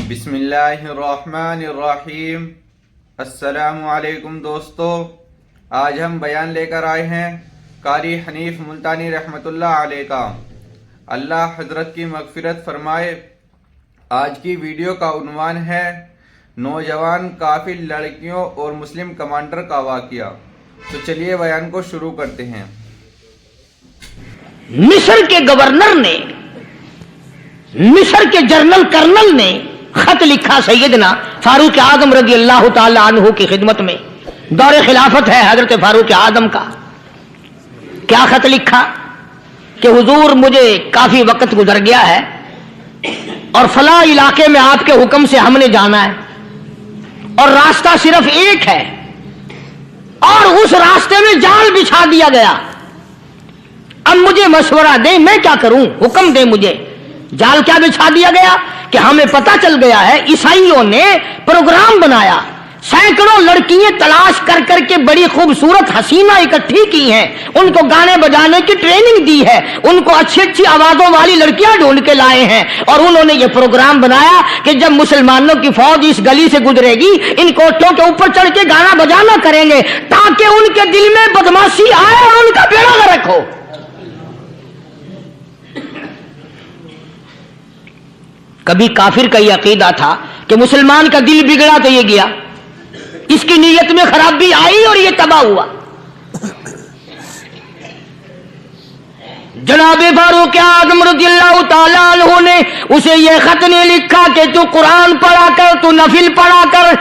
بسم اللہ الرحمن الرحیم۔ السلام علیکم دوستو، آج ہم بیان لے کر آئے ہیں قاری حنیف ملتانی رحمۃ اللہ علیہ کا۔ اللہ حضرت کی مغفرت فرمائے۔ آج کی ویڈیو کا عنوان ہے نوجوان کافر لڑکیوں اور مسلم کمانڈر کا واقعہ۔ تو چلیے بیان کو شروع کرتے ہیں۔ مصر کے گورنر نے، مصر کے جنرل کرنل نے خط لکھا سیدنا فاروق اعظم رضی اللہ تعالی عنہ کی خدمت میں۔ دور خلافت ہے حضرت فاروق اعظم کا۔ کیا خط لکھا کہ حضور مجھے کافی وقت گزر گیا ہے اور فلاں علاقے میں آپ کے حکم سے ہم نے جانا ہے اور راستہ صرف ایک ہے اور اس راستے میں جال بچھا دیا گیا۔ اب مجھے مشورہ دیں، میں کیا کروں، حکم دیں مجھے۔ جال کیا بچھا دیا گیا کہ ہمیں پتہ چل گیا ہے عیسائیوں نے پروگرام بنایا، سینکڑوں لڑکیاں تلاش کر کر کے بڑی خوبصورت حسینہ اکٹھی کی ہیں، ان کو گانے بجانے کی ٹریننگ دی ہے، ان کو اچھی اچھی آوازوں والی لڑکیاں ڈھونڈ کے لائے ہیں، اور انہوں نے یہ پروگرام بنایا کہ جب مسلمانوں کی فوج اس گلی سے گزرے گی ان کوٹھوں کے اوپر چڑھ کے گانا بجانا کریں گے تاکہ ان کے دل میں بدماشی آئے اور ان کا بیڑا غرق ہو۔ کبھی کافر کا یہ عقیدہ تھا کہ مسلمان کا دل بگڑا تو یہ گیا، اس کی نیت میں خرابی آئی اور یہ تباہ ہوا۔ جناب فاروق اعظم رضی اللہ تعالی عنہ نے اسے یہ خط نہیں لکھا کہ تو قرآن پڑھا کر، تو نفل پڑھا کر۔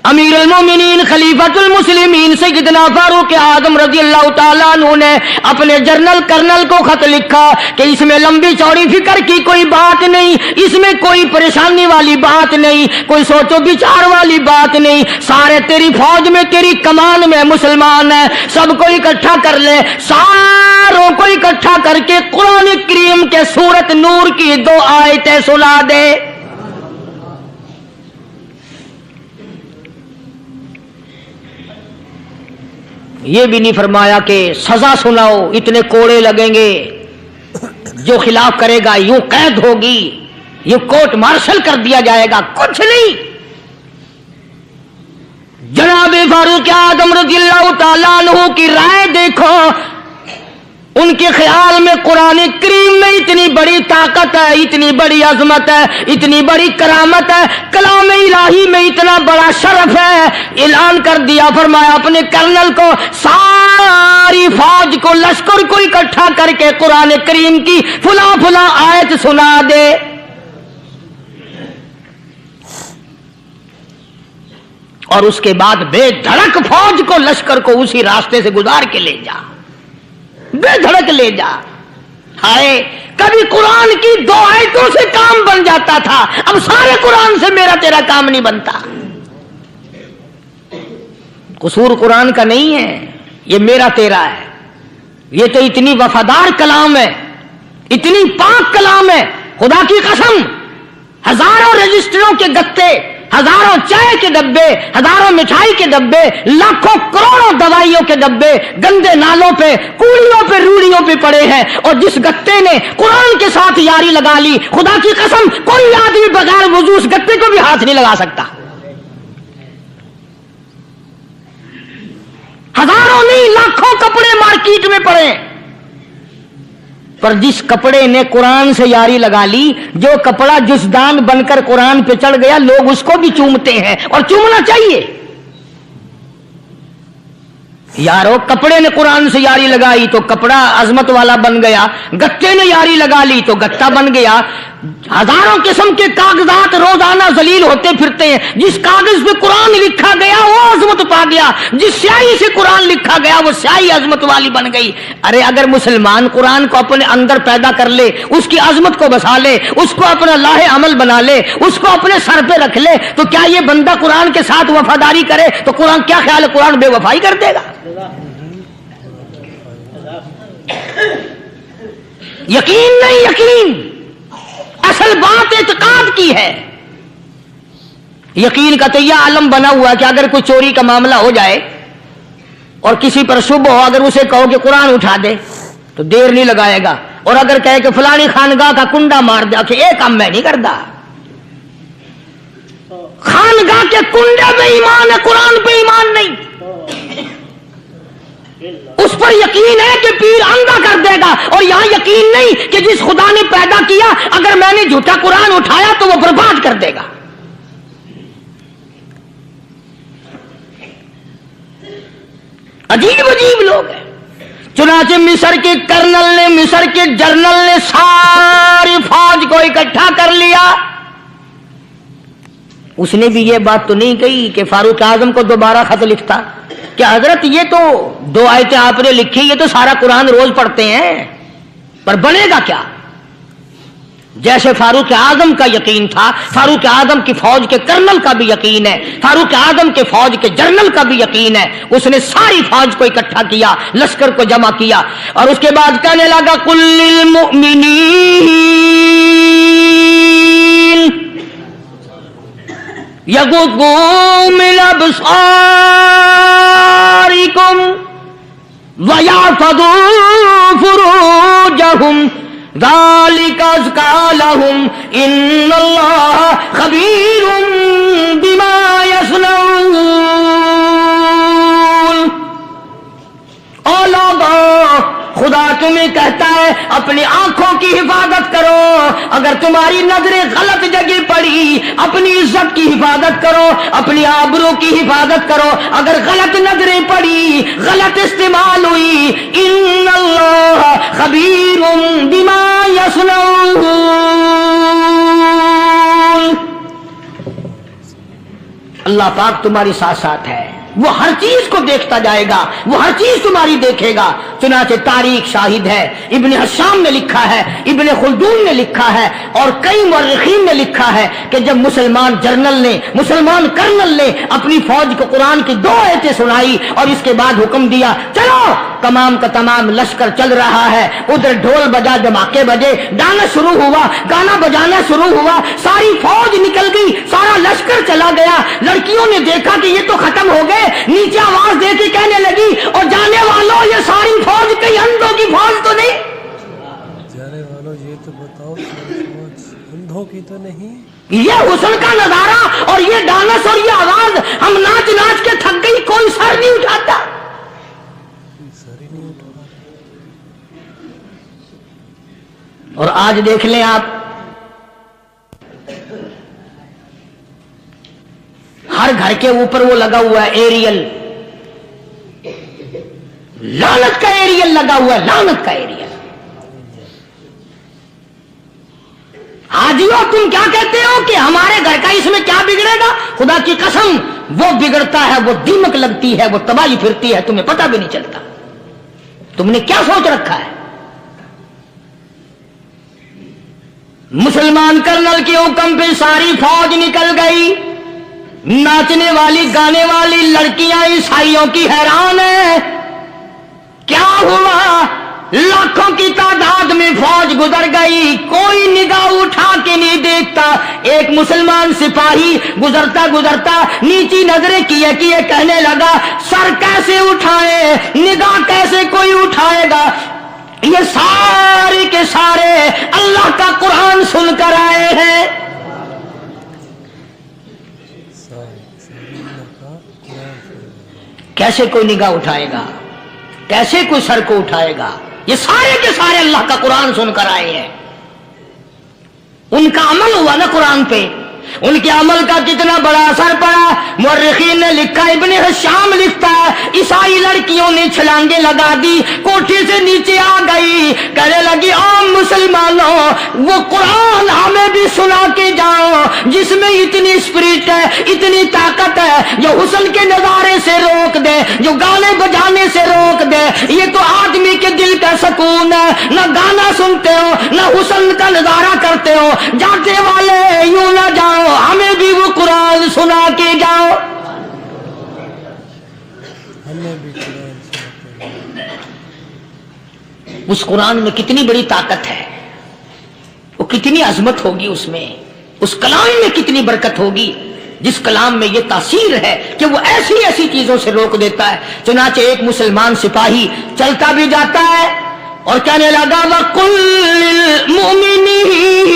امیر المومنین خلیفۃ المسلمین سیدنا فاروق اعظم رضی اللہ تعالیٰ عنہ نے اپنے جنرل کرنل کو خط لکھا کہ اس میں لمبی چوڑی فکر کی کوئی بات نہیں، اس میں کوئی پریشانی والی بات نہیں، کوئی سوچ و بچار والی بات نہیں، سارے تیری فوج میں تیری کمان میں مسلمان ہیں، سب کو اکٹھا کر لے، ساروں کو اکٹھا کر کے قرآن کریم کے سورۃ نور کی 2 آیتیں سنا دے۔ یہ بھی نہیں فرمایا کہ سزا سناؤ، اتنے کوڑے لگیں گے، جو خلاف کرے گا یوں قید ہوگی، یوں کورٹ مارشل کر دیا جائے گا، کچھ نہیں۔ جناب فاروق اعظم رضی اللہ تعالیٰ عنہ کی رائے دیکھو، ان کے خیال میں قرآن کریم میں اتنی بڑی طاقت ہے، اتنی بڑی عظمت ہے، اتنی بڑی کرامت ہے، کلام الہی میں اتنا بڑا شرف ہے۔ اعلان کر دیا، فرمایا اپنے کرنل کو ساری فوج کو، لشکر کو اکٹھا کر کے قرآن کریم کی فلاں فلاں آیت سنا دے۔ اور اس کے بعد بے دھڑک فوج کو، لشکر کو اسی راستے سے گزار کے لے جا، بے دھڑک لے جا۔ ہائے، کبھی قرآن کی 2 آیتوں سے کام بن جاتا تھا، اب سارے قرآن سے میرا تیرا کام نہیں بنتا۔ قصور قرآن کا نہیں ہے، یہ میرا تیرا ہے۔ یہ تو اتنی وفادار کلام ہے، اتنی پاک کلام ہے، خدا کی قسم، ہزاروں رجسٹروں کے گتے، ہزاروں چائے کے ڈبے، ہزاروں مٹھائی کے ڈبے، لاکھوں کروڑوں دوائیوں کے ڈبے گندے نالوں پہ، کوڑیوں پہ، روڑیوں پہ پڑے ہیں، اور جس گتے نے قرآن کے ساتھ یاری لگا لی، خدا کی قسم کوئی آدمی بغیر وضو اس گتے کو بھی ہاتھ نہیں لگا سکتا۔ ہزاروں نہیں، لاکھوں کپڑے مارکیٹ میں پڑے، پر جس کپڑے نے قرآن سے یاری لگا لی، جو کپڑا جسدان بن کر قرآن پہ چڑھ گیا، لوگ اس کو بھی چومتے ہیں، اور چومنا چاہیے۔ یارو، کپڑے نے قرآن سے یاری لگائی تو کپڑا عظمت والا بن گیا، گتے نے یاری لگا لی تو گتا بن گیا۔ ہزاروں قسم کے کاغذات روزانہ ذلیل ہوتے پھرتے ہیں، جس کاغذ پہ قرآن لکھا گیا وہ عظمت پا گیا، جس سیاہی سے قرآن لکھا گیا وہ سیاہی عظمت والی بن گئی۔ ارے اگر مسلمان قرآن کو اپنے اندر پیدا کر لے، اس کی عظمت کو بسا لے، اس کو اپنا لاہ عمل بنا لے، اس کو اپنے سر پہ رکھ لے، تو کیا یہ بندہ قرآن کے ساتھ وفاداری کرے تو قرآن، کیا خیال ہے، قرآن بے وفائی کر دے گا؟ یقین نہیں، یقین، اصل بات اعتقاد کی ہے۔ یقین کا تو یہ عالم بنا ہوا ہے کہ اگر کوئی چوری کا معاملہ ہو جائے اور کسی پر شبہ ہو، اگر اسے کہو کہ قرآن اٹھا دے تو دیر نہیں لگائے گا، اور اگر کہے کہ فلانی خانگاہ کا کنڈا مار دیا کہ یہ کام میں نہیں کرتا. خانگاہ کے کنڈے پہ ایمان ہے، قرآن پہ ایمان نہیں. اس پر یقین ہے کہ پیر اندھا کر دے گا، اور یہاں یقین نہیں کہ جس خدا نے پیدا کیا اگر میں نے جھوٹا قرآن اٹھایا تو وہ برباد کر دے گا. عجیب عجیب لوگ ہیں. چنانچہ مصر کے کرنل نے، مصر کے جنرل نے ساری فوج کو اکٹھا کر لیا. اس نے بھی یہ بات تو نہیں کہی کہ فاروق اعظم کو دوبارہ خط لکھتا کہ حضرت یہ تو 2 آیتیں آپ نے لکھی، یہ تو سارا قرآن روز پڑھتے ہیں، پر بنے گا کیا؟ جیسے فاروق اعظم کا یقین تھا، فاروق اعظم کی فوج کے کرنل کا بھی یقین ہے، فاروق اعظم کے فوج کے جنرل کا بھی یقین ہے. اس نے ساری فوج کو اکٹھا کیا، لشکر کو جمع کیا، اور اس کے بعد کہنے لگا قل للمؤمنین یغضوا من ابصارکم ویحفظوا فروجہم ذالک ازکی لہم ان اللہ خبیر بما یصنعون. او لوگو، خدا تمہیں کہتا ہے اپنی آنکھوں کی حفاظت کرو. اگر تمہاری نظریں غلط جگہ پڑی، اپنی عزت کی حفاظت کرو، اپنی آبرو کی حفاظت کرو. اگر غلط نظریں پڑی، غلط استعمال ہوئی، ان اللہ خبیر بما یصنعون. اللہ پاک تمہاری ساتھ ساتھ ہے، وہ ہر چیز کو دیکھتا جائے گا، وہ ہر چیز تمہاری دیکھے گا. چنانچہ تاریخ شاہد ہے، ابن حشام نے لکھا ہے، ابن خلدون نے لکھا ہے، اور کئی مورخین نے لکھا ہے کہ جب مسلمان جنرل نے، مسلمان کرنل نے اپنی فوج کو قرآن کی 2 آیتیں سنائی اور اس کے بعد حکم دیا چلو، تمام کا تمام لشکر چل رہا ہے. ادھر ڈھول بجا، دھماکے بجے، گانا شروع ہوا، گانا بجانا شروع ہوا، ساری فوج نکل گئی، سارا لشکر چلا گیا. لڑکیوں نے دیکھا کہ یہ تو ختم ہو گئے، نیچے آواز دے کے کہنے لگی اور جانے والوں یہ ساری فوج کئی اندھوں کی فوج تو نہیں؟ جانے والوں یہ تو بتاؤ فوج اندھوں کی تو نہیں؟ یہ حسن کا نظارہ اور یہ ڈانس اور یہ آواز، ہم ناچ ناچ کے تھک گئی، کوئی سر نہیں اٹھاتا. سر ہی نہیں اٹھا. اور آج دیکھ لیں آپ، ہر گھر کے اوپر وہ لگا ہوا ہے ایریل، لعنت کا ایریل لگا ہوا ہے، لعنت کا ایریل. حاجیوں تم کیا کہتے ہو کہ ہمارے گھر کا اس میں کیا بگڑے گا؟ خدا کی قسم وہ بگڑتا ہے، وہ دیمک لگتی ہے، وہ تباہی پھرتی ہے، تمہیں پتہ بھی نہیں چلتا. تم نے کیا سوچ رکھا ہے؟ مسلمان کرنل کے حکم پہ ساری فوج نکل گئی. ناچنے والی گانے والی لڑکیاں عیسائیوں کی حیران ہیں. کیا ہوا؟ لاکھوں کی تعداد میں فوج گزر گئی، کوئی نگاہ اٹھا کے نہیں دیکھتا. ایک مسلمان سپاہی گزرتا گزرتا نیچی نظریں کیے کیے کہنے لگا سر کیسے اٹھائے، نگاہ کیسے کوئی اٹھائے گا؟ یہ سارے کے سارے اللہ کا قرآن سن کر آئے ہیں. کیسے کوئی نگاہ اٹھائے گا؟ کیسے کوئی سر کو اٹھائے گا؟ یہ سارے کے سارے اللہ کا قرآن سن کر آئے ہیں. ان کا عمل ہوا نا قرآن پہ، ان کے عمل کا کتنا بڑا اثر پڑا. مورخین نے لکھا، ابن حشام لکھتا ہے عیسائی لڑکیوں نے چھلانگیں لگا دی، کوٹھی سے نیچے آ گئی، کہنے لگی عام مسلمانوں وہ قرآن ہمیں بھی سنا کے جاؤ جس میں اتنی اسپرٹ ہے، اتنی طاقت ہے، جو حسن کے نظارے سے روک دے، جو گانے بجانے سے روک دے. یہ تو آدمی کے دل کا سکون ہے. نہ گانا سنتے ہو، نہ حسن کا نظارہ کرتے ہو. جاتے والے یوں نہ جاؤ، ہمیں بھی وہ قرآن سنا کے جاؤ. ہمیں بھی قرآن سنا. اس قرآن میں کتنی بڑی طاقت ہے، وہ کتنی عظمت ہوگی اس میں، اس کلام میں کتنی برکت ہوگی، جس کلام میں یہ تاثیر ہے کہ وہ ایسی ایسی چیزوں سے روک دیتا ہے. چنانچہ ایک مسلمان سپاہی چلتا بھی جاتا ہے، اور کہنے لگا وَقُلْ لِلْمُؤْمِنِينَ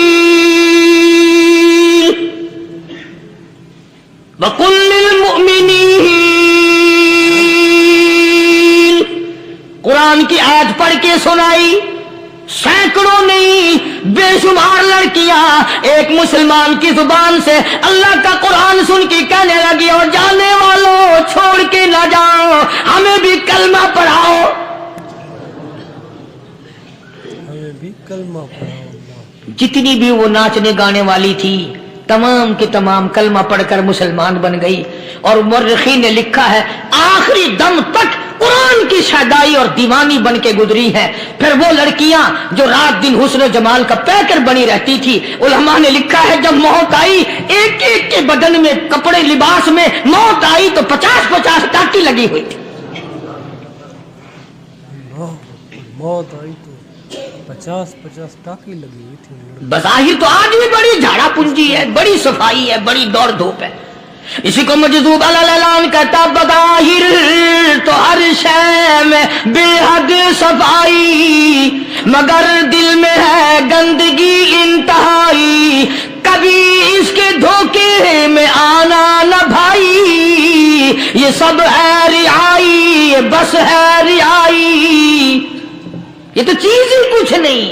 وَقُلْ لِلْمُؤْمِنِينَ، قرآن کی آیت پڑھ کے سنائی. سینکڑوں نہیں بے شمار لڑکیاں ایک مسلمان کی زبان سے اللہ کا قرآن سن کے کہنے لگی اور جانے والوں چھوڑ کے نہ جاؤ، ہمیں بھی کلمہ پڑھاؤ. ہمیں بھی کلمہ پڑھاؤ. جتنی بھی وہ ناچنے گانے والی تھی تمام کے تمام کلمہ پڑھ کر مسلمان بن گئی. اور مورخین نے لکھا ہے آخری دم تک قرآن کی شیدائی اور دیوانی بن کے گزری ہے. پھر وہ لڑکیاں جو رات دن حسن و جمال کا پیکر بنی رہتی تھی، علماء نے لکھا ہے جب موت آئی ایک ایک کے بدن میں کپڑے لباس میں موت آئی تو 50-50 ٹاٹی لگی ہوئی تھی. موت آئی تو 50-50 ٹاکی لگی ہوئی تھی. بظاہر تو آج بھی بڑی جھاڑا پونجی ہے، بڑی صفائی ہے، بڑی دوڑ دھوپ ہے. اسی کو مجذوب الالان کہتا بظاہر تو ہر شے میں بے حد صفائی، مگر دل میں ہے گندگی انتہائی، کبھی اس کے دھوکے میں آنا نہ بھائی، یہ سب ہے رعائی، یہ بس ہے رعائی. یہ تو چیز ہی کچھ نہیں.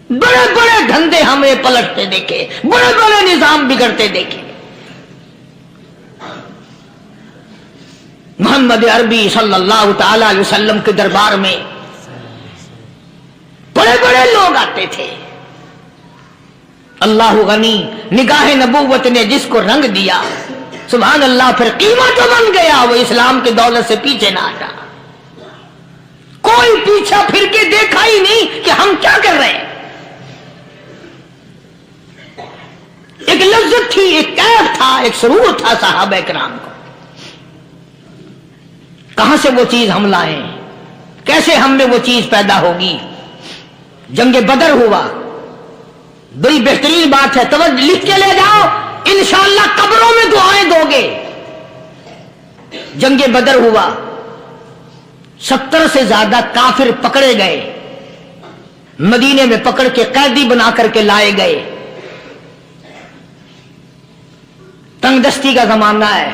بڑے بڑے دھندے ہمیں پلٹتے دیکھے، بڑے بڑے نظام بگڑتے دیکھے. محمد عربی صلی اللہ تعالی علیہ وسلم کے دربار میں بڑے بڑے لوگ آتے تھے. اللہ غنی، نگاہ نبوت نے جس کو رنگ دیا سبحان اللہ، پھر قیمت جو بن گیا وہ اسلام کی دولت سے پیچھے نہ ہٹا. کوئی پیچھا پھر کے دیکھا ہی نہیں کہ ہم کیا کر رہے ہیں. ایک لذت تھی، ایک کیف تھا، ایک سرور تھا صحابہ کرام کو. کہاں سے وہ چیز ہم لائیں؟ کیسے ہم میں وہ چیز پیدا ہوگی؟ جنگ بدر ہوا، بڑی بہترین بات ہے، توجہ لکھ کے لے جاؤ، انشاءاللہ قبروں میں دعائیں دو گے. جنگ بدر ہوا، 70 سے زیادہ کافر پکڑے گئے، مدینے میں پکڑ کے قیدی بنا کر کے لائے گئے. تنگ دستی کا زمانہ ہے،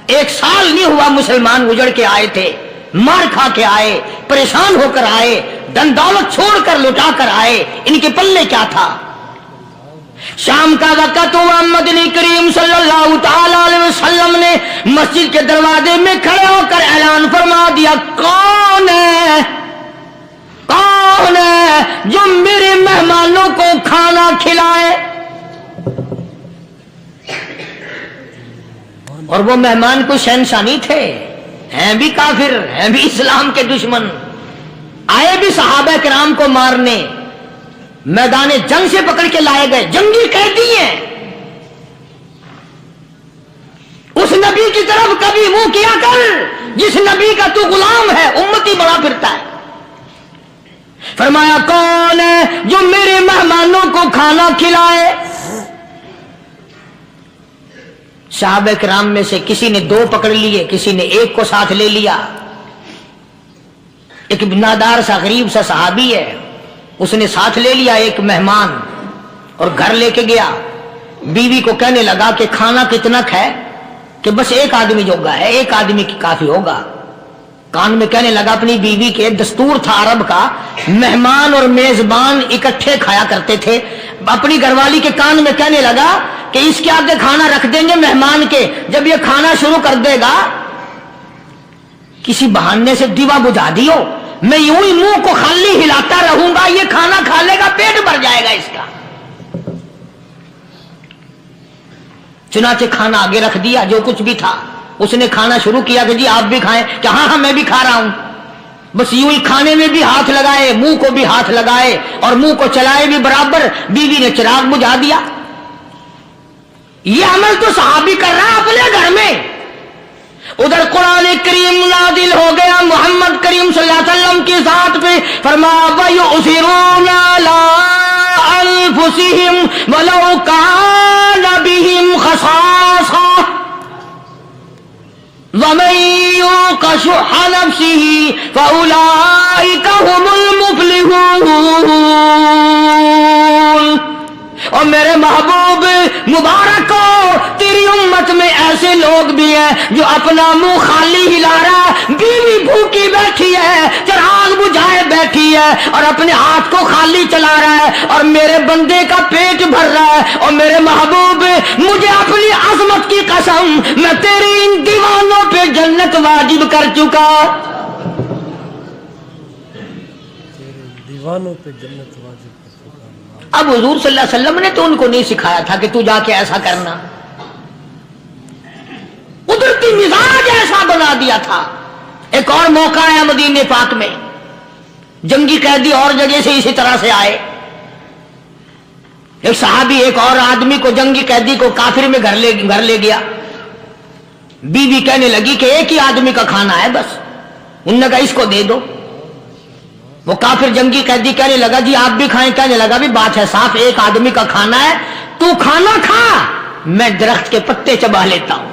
1 سال نہیں ہوا مسلمان اجڑ کے آئے تھے، مار کھا کے آئے، پریشان ہو کر آئے، دن دولت چھوڑ کر لٹا کر آئے. ان کے پلے کیا تھا؟ شام کا وقت ہوا، مدنی کریم صلی اللہ تعالی علیہ وسلم نے مسجد کے دروازے میں کھڑے ہو کر اعلان فرما دیا کون ہے جو میرے مہمانوں کو کھانا کھلائے. اور وہ مہمان کو شہنشاہ نہیں تھے، ہیں بھی کافر، ہیں بھی اسلام کے دشمن، آئے بھی صحابہ کرام کو مارنے، میدان جنگ سے پکڑ کے لائے گئے، جنگی قیدی ہیں. اس نبی کی طرف کبھی منہ کیا کر جس نبی کا تو غلام ہے، امتی بڑا پھرتا ہے. فرمایا کون ہے جو میرے مہمانوں کو کھانا کھلائے. صحابہ کرام میں سے کسی نے 2 پکڑ لیے، کسی نے 1 کو ساتھ لے لیا. ایک نادار سا غریب سا صحابی ہے، اس نے ساتھ لے لیا ایک مہمان اور گھر لے کے گیا. بیوی کو کہنے لگا کہ کھانا کتنا ہے، کہ بس 1 آدمی جوگا ہے، 1 آدمی کی کافی ہوگا. کان میں کہنے لگا اپنی بیوی کے، دستور تھا عرب کا، مہمان اور میزبان اکٹھے کھایا کرتے تھے. اپنی گھر والی کے کان میں کہنے لگا کہ اس کے آگے کھانا رکھ دیں گے مہمان کے، جب یہ کھانا شروع کر دے گا کسی بہانے سے دیوا بجھا دیو، میں یوں ہی منہ کو خالی ہلاتا رہوں گا، یہ کھانا کھا لے گا، پیٹ بھر جائے گا اس کا. چنانچہ کھانا آگے رکھ دیا، جو کچھ بھی تھا. اس نے کھانا شروع کیا کہ جی آپ بھی کھائیں، کہ ہاں میں بھی کھا رہا ہوں. بس یوں ہی کھانے میں بھی ہاتھ لگائے، منہ کو بھی ہاتھ لگائے اور منہ کو چلائے بھی برابر. بیوی نے چراغ بجھا دیا. یہ عمل تو صحابی کر رہا اپنے گھر میں. ادھر قرآن کریم نازل ہو گیا محمد کریم صلی اللہ علیہ وسلم کی ذات پہ، فرمایا وَيُؤْثِرُونَ عَلَىٰ أَنفُسِهِمْ وَلَوْ كَانَ بِهِمْ خَصَاصَةٌ. وَمَن يُوقَ شُحَّ نَفْسِهِ فَأُولَٰئِكَ هُمُ الْمُفْلِحُونَ۔ اور میرے محبوب مبارک کو تیری امت میں ایسے لوگ بھی ہیں جو اپنا منہ خالی ہلا رہا ہے، بیوی بھوکی بیٹھی ہے، چراغ بجھائے بیٹھی ہے اور اپنے ہاتھ کو خالی چلا رہا ہے اور میرے بندے کا پیٹ بھر رہا ہے۔ اور میرے محبوب مجھے اپنی عظمت کی قسم، میں تیرے ان دیوانوں پہ جنت واجب کر چکا۔ تیرے دیوانوں پہ جنت واجب کر چکا۔ اب حضور صلی اللہ علیہ وسلم نے تو ان کو نہیں سکھایا تھا کہ تو جا کے ایسا کرنا، قدرتی مزاج ایسا بنا دیا تھا۔ ایک اور موقع ہے مدینے پاک میں، جنگی قیدی اور جگہ سے اسی طرح سے آئے، ایک صحابی ایک اور آدمی کو، جنگی قیدی کو کافر میں گھر لے گیا۔ بیوی کہنے لگی کہ ایک ہی آدمی کا کھانا ہے بس، انہوں نے کہا اس کو دے دو۔ وہ کافر جنگی قیدی کہنے لگا جی آپ بھی کھائیں، کہنے لگا بھی بات ہے صاف، ایک آدمی کا کھانا ہے، تو کھانا کھا، میں درخت کے پتے چبا لیتا ہوں۔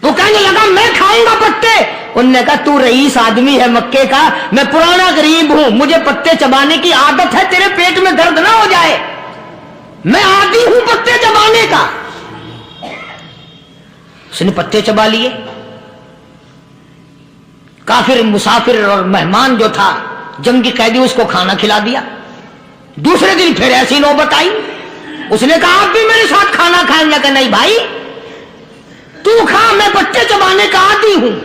وہ کہنے لگا میں کھاؤں گا پتے، انہوں نے کہا تو رئیس آدمی ہے مکے کا، میں پرانا غریب ہوں، مجھے پتے چبانے کی عادت ہے، تیرے پیٹ میں درد نہ ہو جائے، میں عادی ہوں پتے چبانے کا۔ اس نے پتے چبا لیے۔ کافر مسافر اور مہمان جو تھا جنگی قیدی، اس کو کھانا کھلا دیا۔ دوسرے دن پھر ایسی نوبت آئی، اس نے کہا آپ بھی میرے ساتھ کھانا کھائیں گے؟ کہ نہیں بھائی تو کھا، میں پتے چبانے کا عادی ہوں۔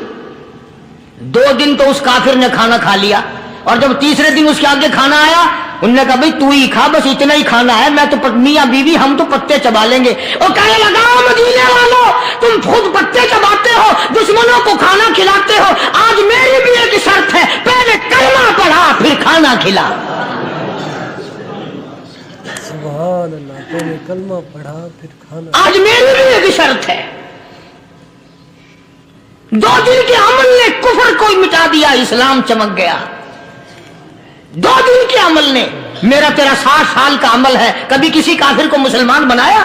2 دن تو اس کافر نے کھانا کھا لیا، اور جب تیسرے دن اس کے آگے کھانا آیا، انہوں نے کہا بھائی تو ہی کھا، بس اتنا ہی کھانا ہے، میں تو میاں بیوی ہم تو پتے چبا لیں گے۔ اور کہنے لگا مدینے والوں تم خود پتے چباتے ہو، دشمنوں کو کھانا کھلاتے ہو، آج میری بھی ایک شرط ہے، پہلے کلمہ پڑھا پھر کھانا کھلا۔ سبحان اللہ، پہلے کلمہ پڑھا پھر کھانا۔ آج میری بھی ایک شرط ہے۔ 2 دن کے عمل نے کفر کو مٹا دیا، اسلام چمک گیا۔ 2 دن کے عمل نے، میرا تیرا 60 سال کا عمل ہے، کبھی کسی کافر کو مسلمان بنایا؟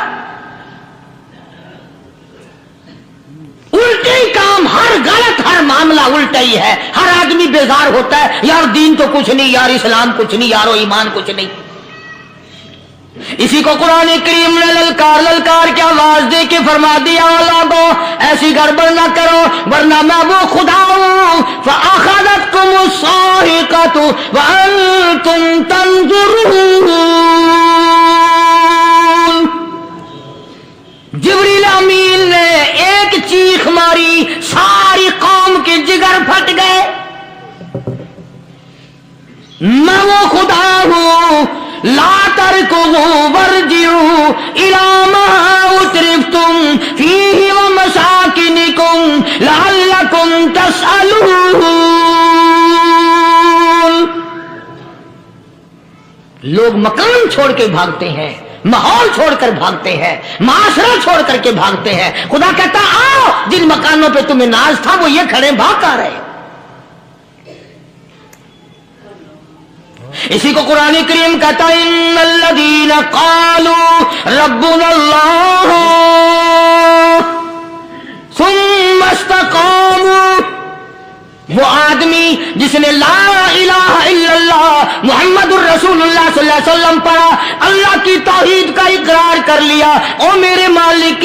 الٹے ہی کام، ہر غلط، ہر معاملہ الٹا ہی ہے۔ ہر آدمی بیزار ہوتا ہے، یار دین تو کچھ نہیں، یار اسلام کچھ نہیں، یارو ایمان کچھ نہیں۔ اسی کو قرآن کریم نے للکار کے آواز دے کے فرما دیا لوگو ایسی گڑبڑ نہ کرو ورنہ میں وہ خدا ہوں۔ فَأَخَذَتْكُمُ الصَّاعِقَةُ وَأَنْتُمْ تَنْظُرُونَ۔ جبریل امین نے ایک چیخ ماری، ساری قوم کے جگر پھٹ گئے۔ میں وہ خدا ہوں، لا تركضوا وارجعوا إلى ما أترفتم فيه ومساكنكم لعلكم تسألون۔ لوگ مکان چھوڑ کے بھاگتے ہیں، ماحول چھوڑ کر بھاگتے ہیں، معاشرہ چھوڑ کر کے بھاگتے ہیں۔ خدا کہتا آؤ جن مکانوں پہ تمہیں ناز تھا وہ یہ کھڑے بھاگ کر رہے۔ اسی کو قرآن کریم کہتا ہے ان الذین قالوا ربنا اللہ ثم استقاموا، وہ آدمی جس نے لا الہ الا اللہ محمد الرسول اللہ صلی اللہ علیہ وسلم پڑھا، اللہ کی توحید کا اقرار کر لیا، او میرے مالک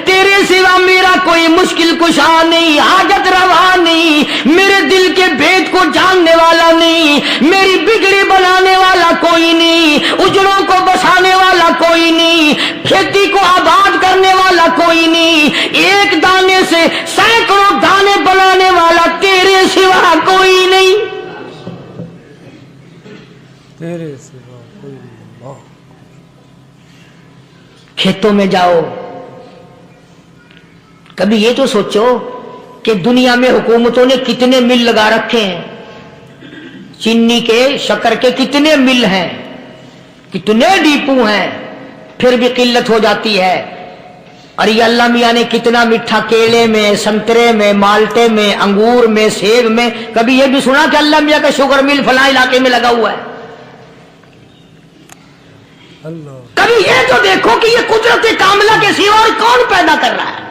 تیرے سوا میرا کوئی مشکل کشا نہیں، حاجت روا نہیں، میرے دل کے بھید کو جاننے والا نہیں، میری بگڑی بنانے والا کوئی نہیں، اجڑوں کو بسانے والا کوئی نہیں، کھیتی کو آباد کرنے والا کوئی نہیں، ایک دانے سے سینکڑوں دانے بنانے والا تیرے سوا کوئی نہیں، تیرے سوا کوئی نہیں۔ کھیتوں میں جاؤ، کبھی یہ تو سوچو کہ دنیا میں حکومتوں نے کتنے مل لگا رکھے ہیں، چینی کے، شکر کے کتنے مل ہیں، کتنے ڈیپو ہیں، پھر بھی قلت ہو جاتی ہے۔ اور یہ اللہ میاں نے کتنا میٹھا کیلے میں، سنترے میں، مالٹے میں، انگور میں، سیب میں، کبھی یہ بھی سنا کہ اللہ میاں کا شوگر مل فلاں علاقے میں لگا ہوا ہے؟ اللہ کبھی یہ تو دیکھو کہ یہ قدرت کاملہ کے سوا اور کون پیدا کر رہا ہے؟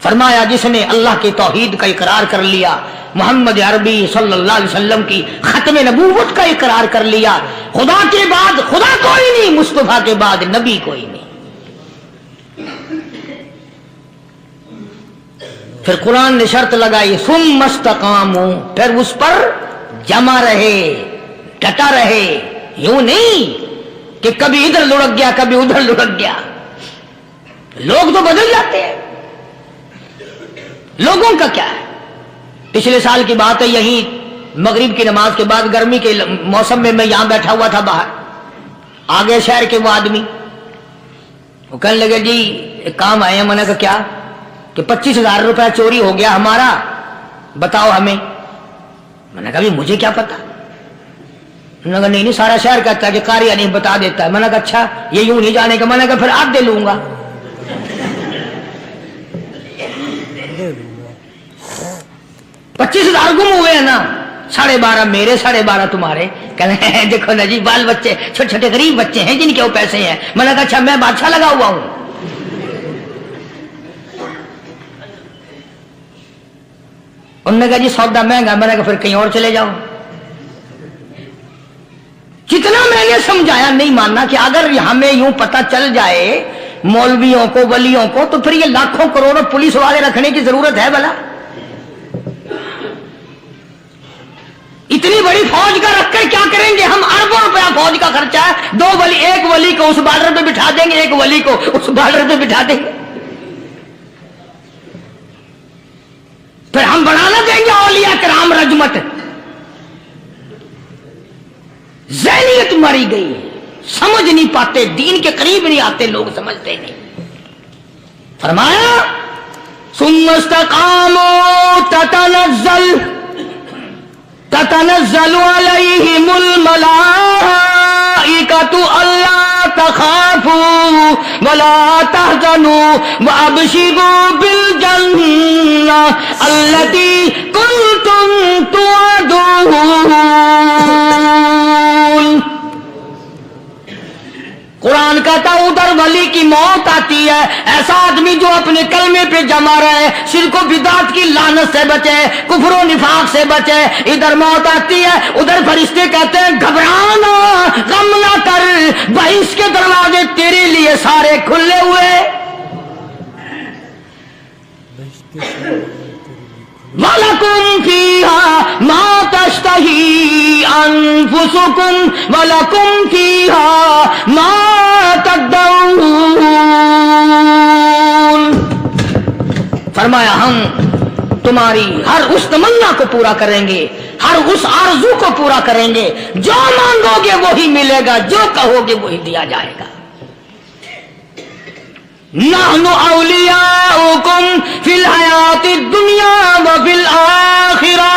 فرمایا جس نے اللہ کی توحید کا اقرار کر لیا، محمد عربی صلی اللہ علیہ وسلم کی ختم نبوت کا اقرار کر لیا، خدا کے بعد خدا کوئی نہیں، مصطفیٰ کے بعد نبی کوئی نہیں۔ پھر قرآن نے شرط لگائی ثم استقاموا، پھر اس پر جمع رہے، ڈٹا رہے، یوں نہیں کہ کبھی ادھر لڑک گیا کبھی ادھر لڑک گیا۔ لوگ تو بدل جاتے ہیں، لوگوں کا کیا ہے؟ پچھلے سال کی بات ہے، یہی مغرب کی نماز کے بعد گرمی کے موسم میں یہاں بیٹھا ہوا تھا باہر، آگے شہر کے وہ آدمی، وہ کہنے لگے جی ایک کام آئے ہیں۔ میں نے کہا کیا؟ کہ 25,000 روپے چوری ہو گیا ہمارا، بتاؤ ہمیں۔ میں نے کہا بھی مجھے کیا پتا؟ میں نے کہا نہیں سارا شہر کہتا ہے کہ قاری نہیں بتا دیتا ہے۔ میں نے کہا اچھا یہ یوں نہیں جانے کا؟ میں نے کہا پھر آپ دے لوں گا۔ 25,000 گم ہوئے ہیں نا، 12.5 میرے 12.5 تمہارے۔ کہنے ہیں دیکھو نا جی بال بچے چھوٹے چھوٹے غریب بچے ہیں جن کے وہ پیسے ہیں۔ میں نے کہا اچھا میں بادشاہ لگا ہوا ہوں؟ انہوں نے کہا جی سودا مہنگا۔ میں نے کہا پھر کہیں اور چلے جاؤ۔ جتنا میں نے سمجھایا نہیں ماننا کہ اگر ہمیں یوں پتہ چل جائے مولویوں کو ولیوں کو تو پھر یہ لاکھوں کروڑوں پولیس والے رکھنے کی ضرورت ہے بھلا؟ اتنی بڑی فوج کا رکھ کر کیا کریں گے ہم؟ اربوں روپیہ فوج کا خرچہ ہے، ایک ولی کو اس بارڈر پہ بٹھا دیں گے، ایک ولی کو اس بارڈر پہ بٹھا دیں گے، پھر ہم بنانا دیں گے اولیاء کرام رجمت۔ ذہنیت ماری گئی، سمجھ نہیں پاتے، دین کے قریب نہیں آتے لوگ، سمجھتے نہیں۔ فرمایا ثم استقاموا تتنزل علیہم الملائکۃ الا تخافوا ولا تحزنوا وابشروا بالجنہ التی کنتم توعدون۔ قرآن کہتا ہے ادھر ولی کی موت آتی ہے، ایسا آدمی جو اپنے کلمے پہ جمع رہے، شرک و بدعت کی لعنت سے بچے، کفر و نفاق سے بچے۔ ادھر موت آتی ہے، ادھر فرشتے کہتے ہیں گھبرانا، غم نہ کر، بہشت کے دروازے تیرے لیے سارے کھلے ہوئے۔ وَلَكُمْ فِيهَا مَا تَشْتَهِي أَنفُسُكُمْ وَلَكُمْ فِيهَا مَا تَدَّعُونَ۔ فرمایا ہم تمہاری ہر اس تمنا کو پورا کریں گے، ہر اس آرزو کو پورا کریں گے، جو مانگو گے وہی ملے گا، جو کہو گے وہی دیا جائے گا۔ نحن اولیاؤکم فی الحیات الدنیا وفی الآخرہ،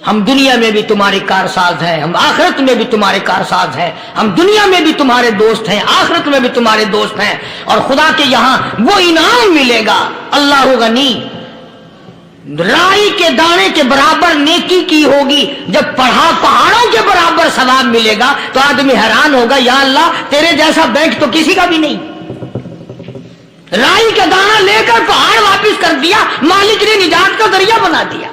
ہم دنیا میں بھی تمہارے کارساز ہیں، ہم آخرت میں بھی تمہارے کارساز ہیں، ہم دنیا میں بھی تمہارے دوست ہیں، آخرت میں بھی تمہارے دوست ہیں، اور خدا کے یہاں وہ انعام ملے گا۔ اللہ غنی، رائی کے دانے کے برابر نیکی کی ہوگی، جب پہاڑوں کے برابر ثواب ملے گا تو آدمی حیران ہوگا، یا اللہ تیرے جیسا بینک تو کسی کا بھی نہیں۔ رائی کا دانہ لے کر پہاڑ واپس کر دیا، مالک نے نجات کا ذریعہ بنا دیا۔